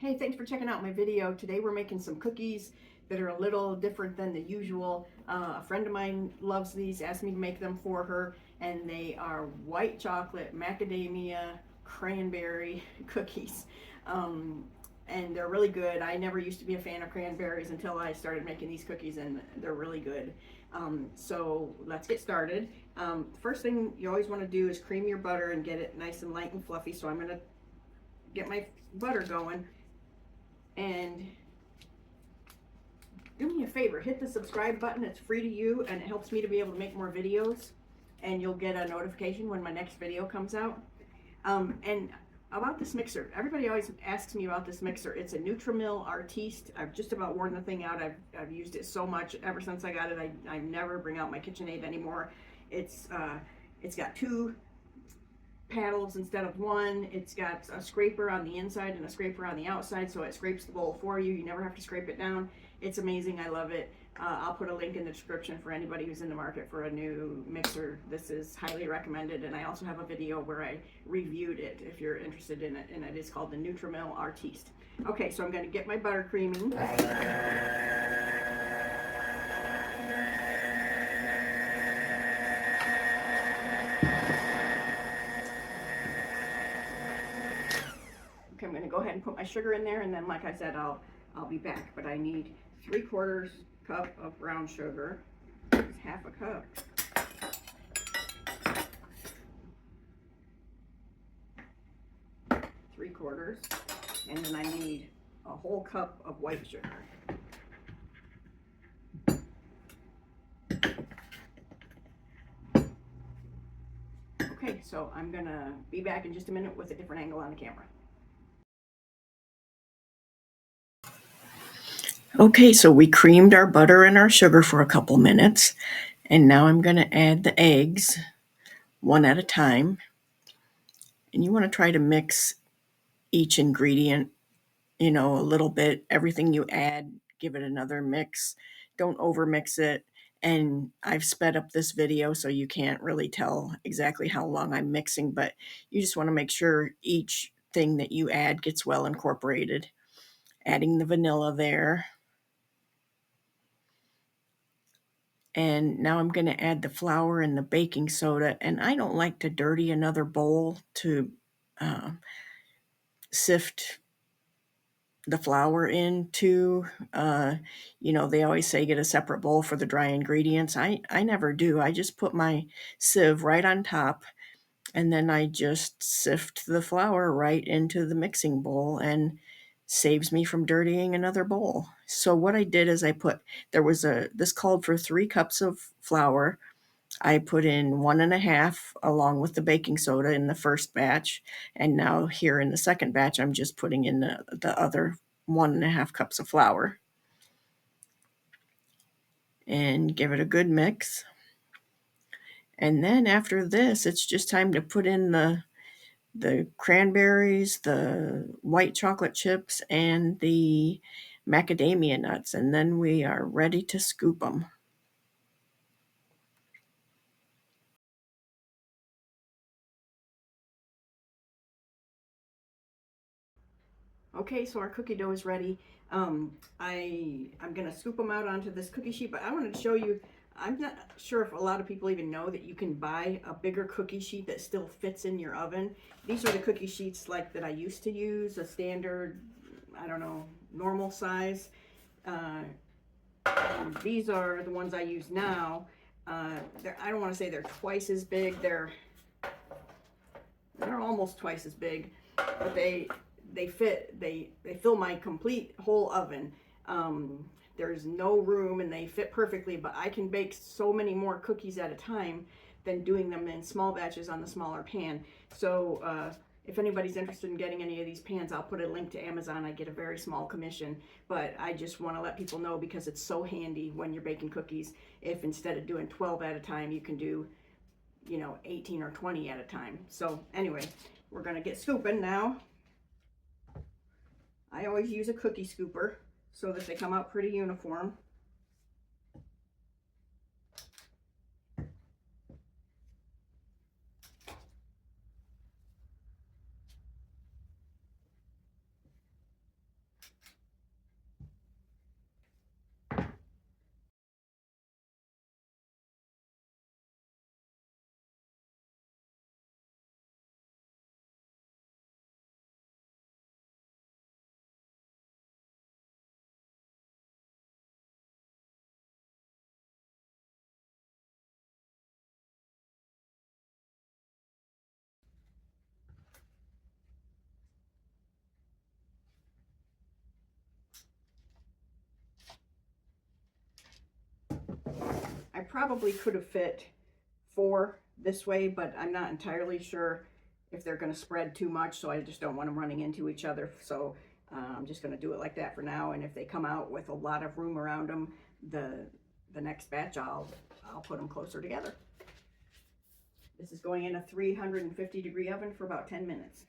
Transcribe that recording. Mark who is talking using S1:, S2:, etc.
S1: Hey, thanks for checking out my video. Today we're making some cookies that are a little different than the usual. A friend of mine loves these, asked me to make them for her, and they are white chocolate macadamia cranberry cookies. And they're really good. I never used to be a fan of cranberries until I started making these cookies, and they're really good. So let's get started. First thing you always want to do is cream your butter and get it nice and light and fluffy. So I'm going to get my butter going. And do me a favor, hit the subscribe button. It's free to you and it helps me to be able to make more videos, and you'll get a notification when my next video comes out. And about this mixer, everybody always asks me about this mixer. It's a Nutrimil Artiste. I've just about worn the thing out. I've used it so much ever since I got it. I never bring out my KitchenAid anymore. It's got two paddles instead of one. It's got a scraper on the inside and a scraper on the outside, so it scrapes the bowl for you. You never have to scrape it down. It's amazing. I love it. I'll put a link in the description for anybody who's in the market for a new mixer. This is highly recommended, and I also have a video where I reviewed it if you're interested in it, and it is called the Nutrimil Artiste. Okay, so I'm going to get my butter creaming. I'm going to go ahead and put my sugar in there, and then like I said, I'll be back. But I need 3/4 cup of brown sugar. It's half a cup. Three-quarters. And then I need a whole cup of white sugar. Okay, so I'm going to be back in just a minute with a different angle on the camera. Okay, so we creamed our butter and our sugar for a couple minutes, and now I'm going to add the eggs one at a time. And you want to try to mix each ingredient, a little bit. Everything you add, give it another mix. Don't over mix it. And I've sped up this video so you can't really tell exactly how long I'm mixing, but you just want to make sure each thing that you add gets well incorporated. Adding the vanilla there. And now I'm going to add the flour and the baking soda. And I don't like to dirty another bowl to sift the flour into. They always say get a separate bowl for the dry ingredients. I never do. I just put my sieve right on top, and then I just sift the flour right into the mixing bowl, and saves me from dirtying another bowl. So what I did is this called for 3 cups of flour. I put in 1.5 along with the baking soda in the first batch. And now here in the second batch, I'm just putting in the other 1.5 cups of flour. And give it a good mix. And then after this, it's just time to put in the cranberries, the white chocolate chips, and the macadamia nuts. And then we are ready to scoop them. Okay, so our cookie dough is ready. I'm going to scoop them out onto this cookie sheet, but I wanted to show you, I'm not sure if a lot of people even know that you can buy a bigger cookie sheet that still fits in your oven. These are the cookie sheets that I used to use, a standard, normal size. And these are the ones I use now. I don't want to say they're twice as big. They're almost twice as big, but they fill my complete whole oven. There's no room, and they fit perfectly, but I can bake so many more cookies at a time than doing them in small batches on the smaller pan. So if anybody's interested in getting any of these pans, I'll put a link to Amazon. I get a very small commission, but I just want to let people know because it's so handy when you're baking cookies. If instead of doing 12 at a time, you can do 18 or 20 at a time. So anyway, we're going to get scooping now. I always use a cookie scooper so that they come out pretty uniform. probably could have fit 4 this way, but I'm not entirely sure if they're going to spread too much, so I just don't want them running into each other. So I'm just going to do it like that for now, and if they come out with a lot of room around them, the next batch I'll put them closer together. This is going in a 350-degree oven for about 10 minutes.